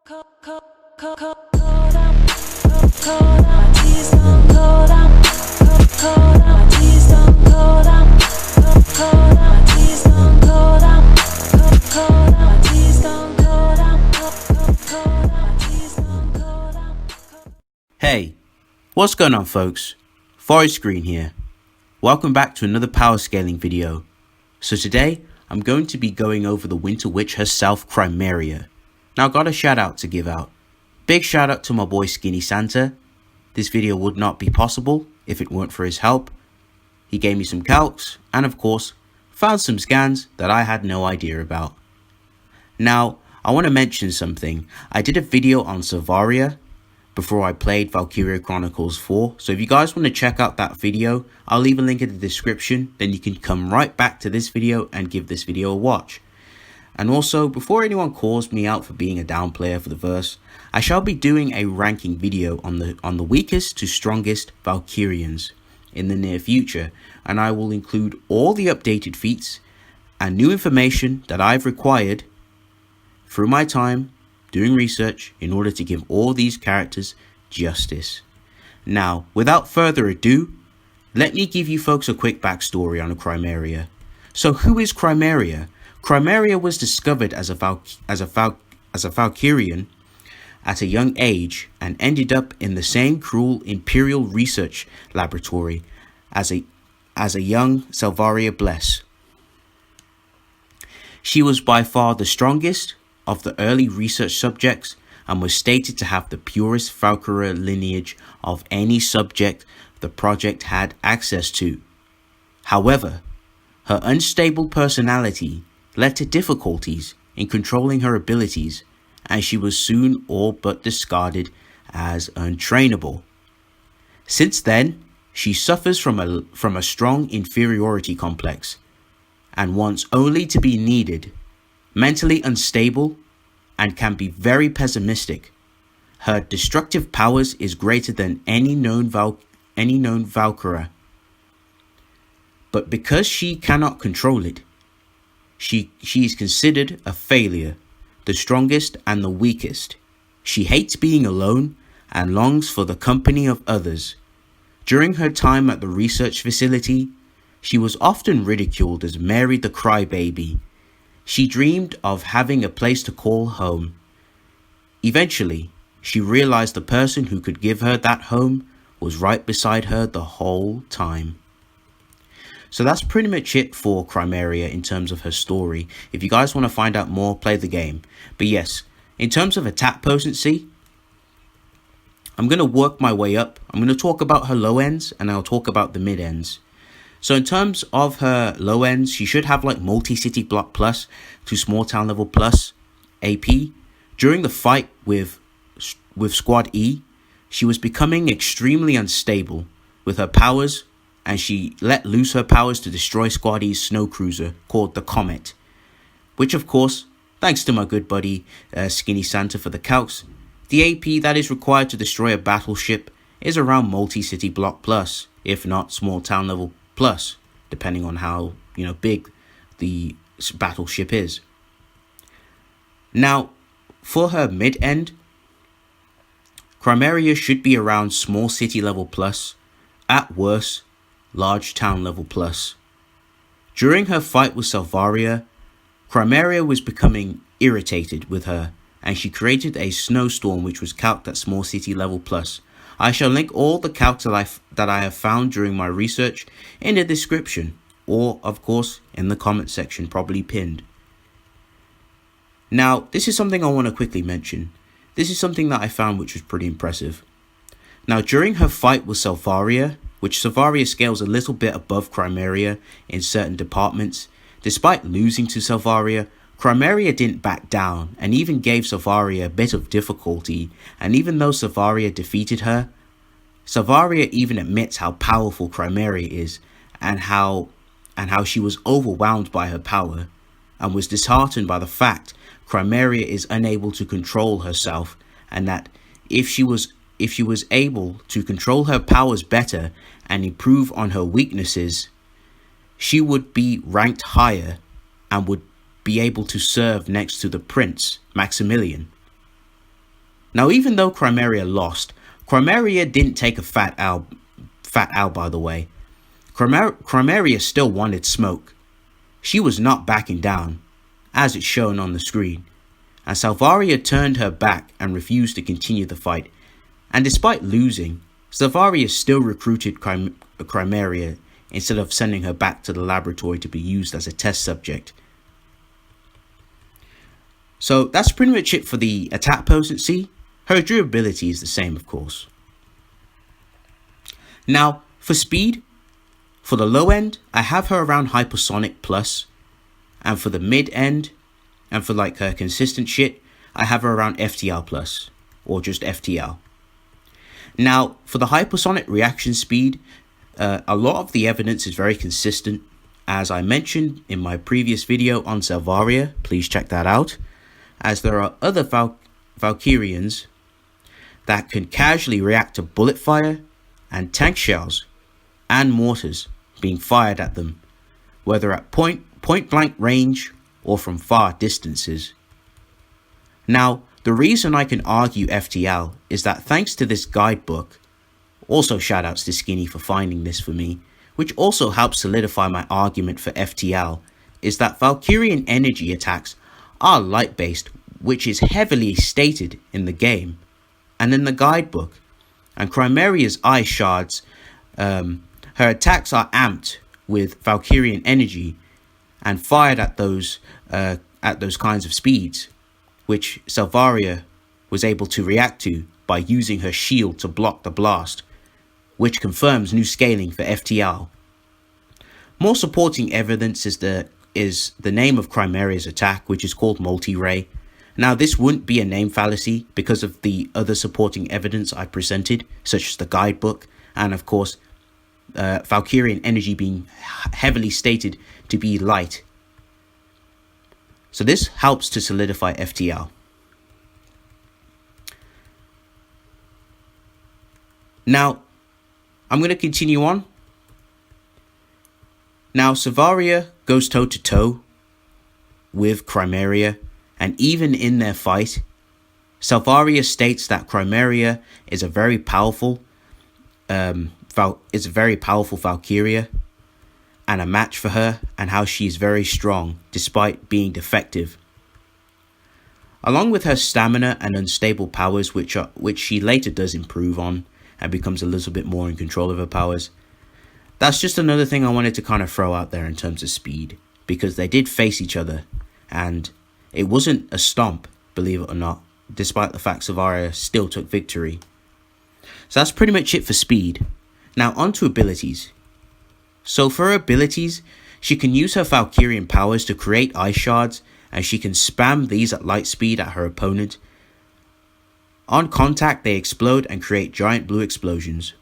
Hey, what's going on folks? Forest Green here. Welcome back to another power scaling video. So today, I'm going to be going over the Winter Witch herself, Crymaria. Now I got a shout out to give out. Big shout out to my boy Skinny Santa. This video would not be possible if it weren't for his help. He gave me some calcs and of course, found some scans that I had no idea about. Now, I want to mention something. I did a video on Selvaria before I played Valkyria Chronicles 4. So if you guys want to check out that video, I'll leave a link in the description. Then you can come right back to this video and give this video a watch. And also, before anyone calls me out for being a down player for the verse, I shall be doing a ranking video on the weakest to strongest Valkyrians in the near future. And I will include all the updated feats and new information that I've required through my time doing research in order to give all these characters justice. Now, without further ado, let me give you folks a quick backstory on Crymaria. So who is Crymaria? Crymaria was discovered as a Valkyrian at a young age and ended up in the same cruel Imperial research laboratory as a young Selvaria Bless. She was by far the strongest of the early research subjects and was stated to have the purest Valkyria lineage of any subject the project had access to. However, her unstable personality led to difficulties in controlling her abilities, and she was soon all but discarded as untrainable. Since then, she suffers from a strong inferiority complex and wants only to be needed, mentally unstable, and can be very pessimistic. Her destructive powers is greater than any known Valkyria. But because she cannot control it, she is considered a failure, the strongest and the weakest. She hates being alone and longs for the company of others. During her time at the research facility, she was often ridiculed as Mary the Crybaby. She dreamed of having a place to call home. Eventually, she realized the person who could give her that home was right beside her the whole time. So that's pretty much it for Crymaria in terms of her story. If you guys want to find out more, play the game. But yes, in terms of attack potency, I'm going to work my way up. I'm going to talk about her low ends and I'll talk about the mid ends. So in terms of her low ends, she should have like multi-city block plus to small town level plus AP. During the fight with Squad E, she was becoming extremely unstable with her powers, and she let loose her powers to destroy Squad E's snow cruiser called the Comet, which of course, thanks to my good buddy Skinny Santa for the calcs, the AP that is required to destroy a battleship is around multi-city block plus, if not small town level plus, depending on how big the battleship is. Now, for her mid-end, Crymaria should be around small city level plus, at worst, large town level plus. During her fight with Selvaria, Crymaria was becoming irritated with her, and she created a snowstorm which was calced at small city level plus. I shall link all the calcs that I have found during my research in the description, or of course in the comment section, probably pinned. Now, this is something I want to quickly mention. This is something that I found which was pretty impressive. Now, during her fight with Selvaria, which Selvaria scales a little bit above Crymaria in certain departments, despite losing to Selvaria, Crymaria didn't back down and even gave Selvaria a bit of difficulty, and even though Selvaria defeated her, Selvaria even admits how powerful Crymaria is and how she was overwhelmed by her power and was disheartened by the fact Crymaria is unable to control herself, and that if she was able to control her powers better and improve on her weaknesses, she would be ranked higher and would be able to serve next to the Prince, Maximilian. Now, even though Crymaria lost, Crymaria didn't take a fat L, by the way. Crymaria still wanted smoke. She was not backing down, as it's shown on the screen, and Selvaria turned her back and refused to continue the fight. And despite losing, Selvaria still recruited Crymaria instead of sending her back to the laboratory to be used as a test subject. So that's pretty much it for the attack potency. Her durability is the same, of course. Now, for speed, for the low end, I have her around hypersonic plus, and for the mid end, and for like her consistent shit, I have her around FTL plus, or just FTL. Now, for the hypersonic reaction speed, a lot of the evidence is very consistent. As I mentioned in my previous video on Selvaria, please check that out, as there are other Valkyrians that can casually react to bullet fire and tank shells and mortars being fired at them, whether at point blank range or from far distances. Now, the reason I can argue FTL is that thanks to this guidebook, also shoutouts to Skinny for finding this for me, which also helps solidify my argument for FTL, is that Valkyrian energy attacks are light-based, which is heavily stated in the game and in the guidebook. And Crymaria's eye shards, her attacks are amped with Valkyrian energy and fired at those kinds of speeds, which Selvaria was able to react to by using her shield to block the blast, which confirms new scaling for FTL. More supporting evidence is the name of Crymaria's attack, which is called multi-ray. Now, this wouldn't be a name fallacy because of the other supporting evidence I presented, such as the guidebook, and of course, Valkyrian energy being heavily stated to be light. So this helps to solidify FTL. Now, I'm going to continue on. Now, Selvaria goes toe-to-toe with Crymaria, and even in their fight, Selvaria states that Crymaria is a very powerful Valkyria and a match for her, and how she is very strong despite being defective. Along with her stamina and unstable powers, which she later does improve on and becomes a little bit more in control of her powers. That's just another thing I wanted to kind of throw out there in terms of speed, because they did face each other, and it wasn't a stomp, believe it or not, despite the fact Selvaria still took victory. So that's pretty much it for speed. Now on to abilities. So for her abilities, she can use her Valkyrian powers to create ice shards, and she can spam these at light speed at her opponent. On contact, they explode and create giant blue explosions.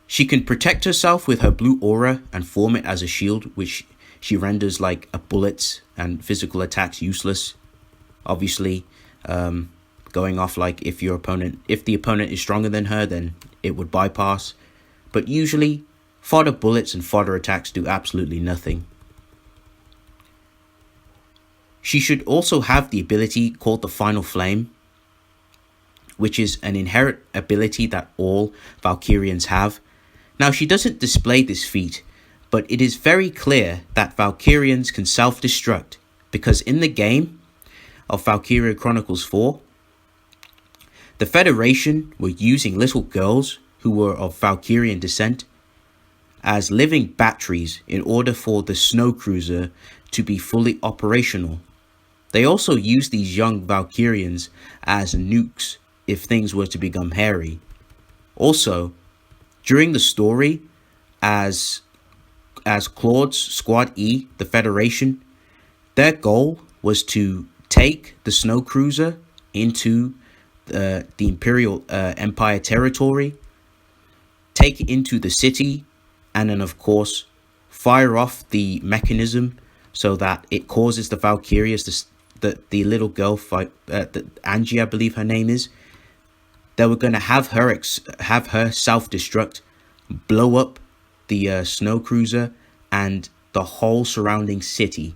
She can protect herself with her blue aura and form it as a shield, which she renders like a bullets and physical attacks useless. Obviously, going off like if the opponent is stronger than her, then it would bypass. But usually, fodder bullets and fodder attacks do absolutely nothing. She should also have the ability called the Final Flame, which is an inherent ability that all Valkyrians have. Now, she doesn't display this feat, but it is very clear that Valkyrians can self-destruct, because in the game of Valkyria Chronicles 4, the Federation were using little girls who were of Valkyrian descent as living batteries in order for the snow cruiser to be fully operational. They also used these young Valkyrians as nukes if things were to become hairy. Also, during the story, as Claude's Squad E, the Federation, their goal was to take the snow cruiser into the Imperial Empire territory, take it into the city, and then of course fire off the mechanism so that it causes the Valkyrias, the little girl, Angie, I believe her name is, they were going to have her self-destruct, blow up the snow cruiser and the whole surrounding city.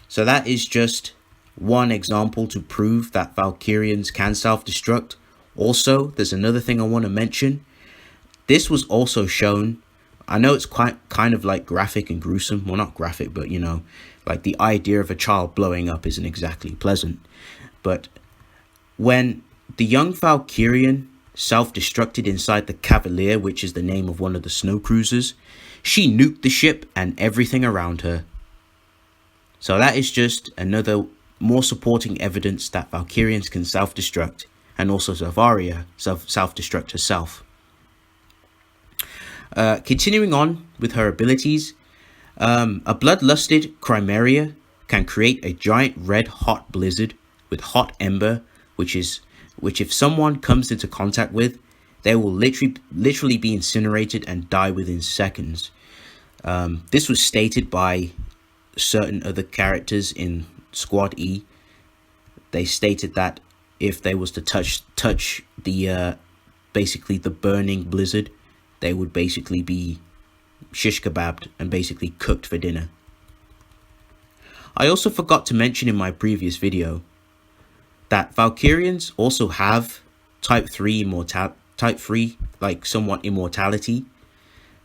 So that is just one example to prove that Valkyrians can self-destruct. Also, there's another thing I want to mention. This was also shown. I know it's quite kind of like graphic and gruesome. Well, not graphic, but you know, like the idea of a child blowing up isn't exactly pleasant. But when the young Valkyrian self-destructed inside the Cavalier, which is the name of one of the snow cruisers, she nuked the ship and everything around her. So that is just another more supporting evidence that Valkyrians can self-destruct, and also Selvaria self-destruct herself. Continuing on with her abilities, a bloodlusted Crymaria can create a giant red hot blizzard with hot ember, which if someone comes into contact with, they will literally be incinerated and die within seconds. This was stated by certain other characters in Squad E. They stated that if they was to touch the basically the burning blizzard, they would basically be shish kebabbed and basically cooked for dinner. I also forgot to mention in my previous video that Valkyrians also have type 3 like somewhat immortality.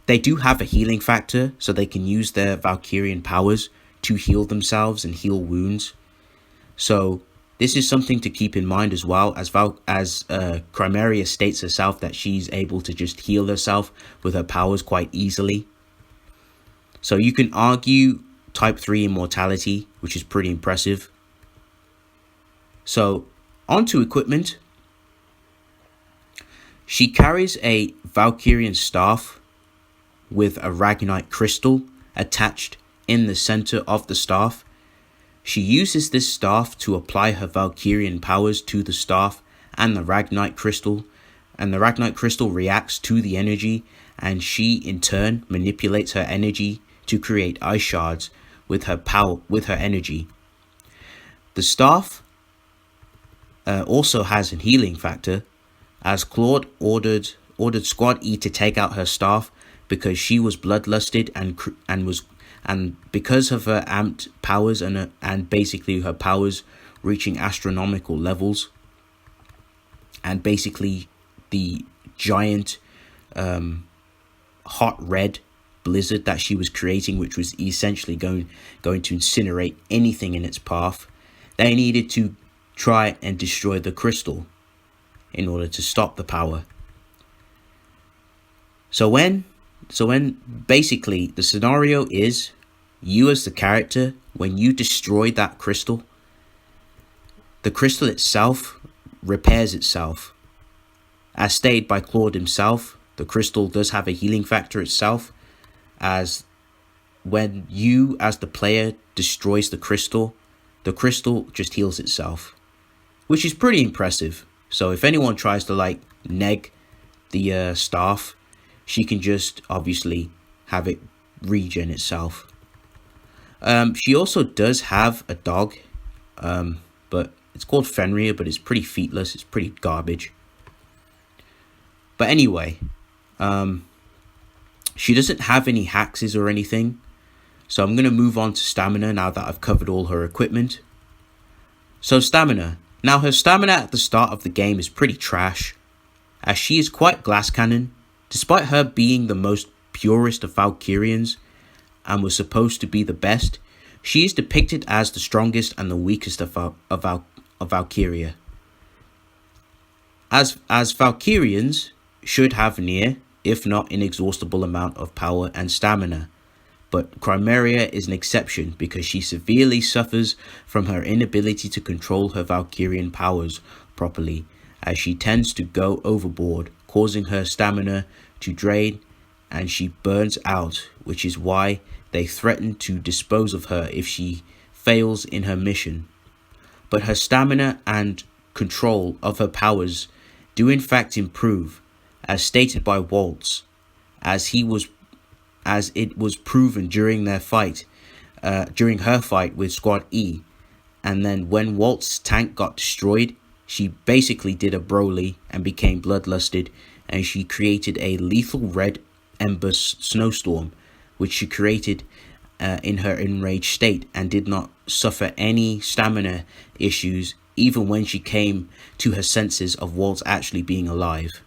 They do have a healing factor, so they can use their Valkyrian powers to heal themselves and heal wounds. So this is something to keep in mind as well, as Crymaria states herself that she's able to just heal herself with her powers quite easily. So you can argue type 3 immortality, which is pretty impressive. So on to equipment. She carries a Valkyrian staff with a Ragnite crystal attached in the center of the staff. She uses this staff to apply her Valkyrian powers to the staff and the Ragnite crystal, and the Ragnite crystal reacts to the energy, and she in turn manipulates her energy to create ice shards with her energy. The staff also has a healing factor, as Claude ordered Squad E to take out her staff because she was bloodlusted and because of her amped powers and basically her powers reaching astronomical levels, and basically the giant hot red blizzard that she was creating, which was essentially going to incinerate anything in its path, they needed to try and destroy the crystal in order to stop the power. So when basically the scenario is, you as the character, when you destroy that crystal, the crystal itself repairs itself. As stated by Claude himself, the crystal does have a healing factor itself, as when you as the player destroys the crystal just heals itself, which is pretty impressive. So if anyone tries to like neg the staff, she can just obviously have it regen itself. She also does have a dog, but it's called Fenrir, but it's pretty feetless. It's pretty garbage. But anyway, she doesn't have any haxes or anything. So I'm going to move on to stamina now that I've covered all her equipment. So stamina. Now her stamina at the start of the game is pretty trash, as she is quite glass cannon. Despite her being the most purest of Valkyrians and was supposed to be the best, she is depicted as the strongest and the weakest of Valkyria. As Valkyrians should have near, if not inexhaustible amount of power and stamina, but Crymaria is an exception because she severely suffers from her inability to control her Valkyrian powers properly, as she tends to go overboard, causing her stamina to drain and she burns out, which is why they threaten to dispose of her if she fails in her mission. But her stamina and control of her powers do in fact improve, as stated by Waltz, as it was proven during her fight with Squad E. And then when Waltz's tank got destroyed, she basically did a Broly and became bloodlusted, and she created a lethal red ember snowstorm, which she created in her enraged state and did not suffer any stamina issues even when she came to her senses of Waltz actually being alive.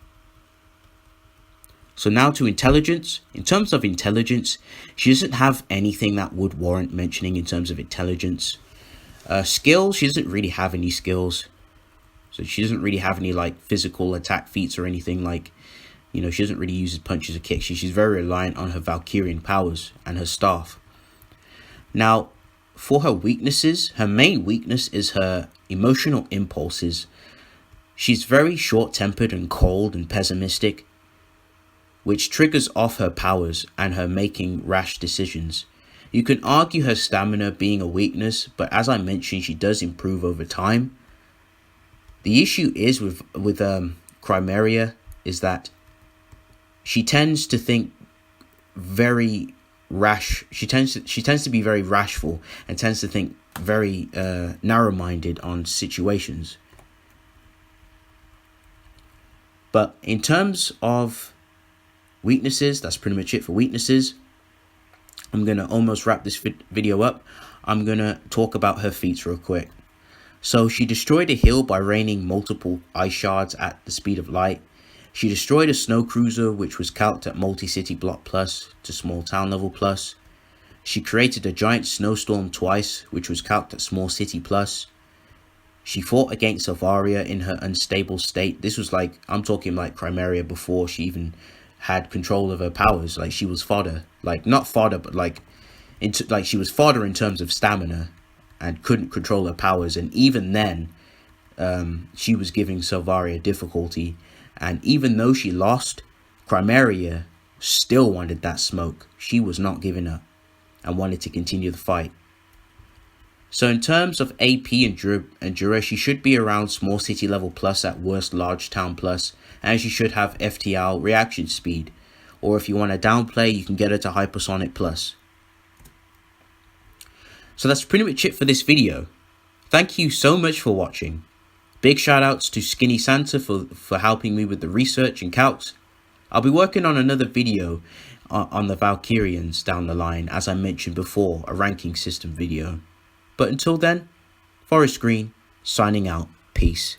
So now to intelligence. In terms of intelligence, she doesn't have anything that would warrant mentioning in terms of intelligence. Skills, she doesn't really have any skills. So she doesn't really have any like physical attack feats or anything like, she doesn't really use punches or kicks. She's very reliant on her Valkyrian powers and her staff. Now, for her weaknesses, her main weakness is her emotional impulses. She's very short-tempered and cold and pessimistic, which triggers off her powers and her making rash decisions. You can argue her stamina being a weakness, but as I mentioned, she does improve over time. The issue is with Crymaria is that she tends to think very rash. She tends to be very rashful and tends to think very narrow-minded on situations. But in terms of weaknesses, that's pretty much it for weaknesses. I'm going to almost wrap this video up. I'm going to talk about her feats real quick. So she destroyed a hill by raining multiple ice shards at the speed of light. She destroyed a snow cruiser which was calced at multi-city block plus to small town level plus. She created a giant snowstorm twice which was calced at small city plus. She fought against Selvaria in her unstable state. This was like, I'm talking like Crymaria before she even had control of her powers. Like she was fodder, like not fodder, but like she was fodder in terms of stamina and couldn't control her powers. And even then, she was giving Selvaria difficulty. And even though she lost, Crymaria still wanted that smoke. She was not giving up and wanted to continue the fight. So in terms of AP and Jura, she should be around small city level plus, at worst large town plus, and she should have FTL reaction speed. Or if you want to downplay, you can get her to hypersonic plus. So that's pretty much it for this video. Thank you so much for watching. Big shout outs to Skinny Santa for helping me with the research and calcs. I'll be working on another video on the Valkyrians down the line, as I mentioned before, a ranking system video. But until then, Forest Green, signing out. Peace.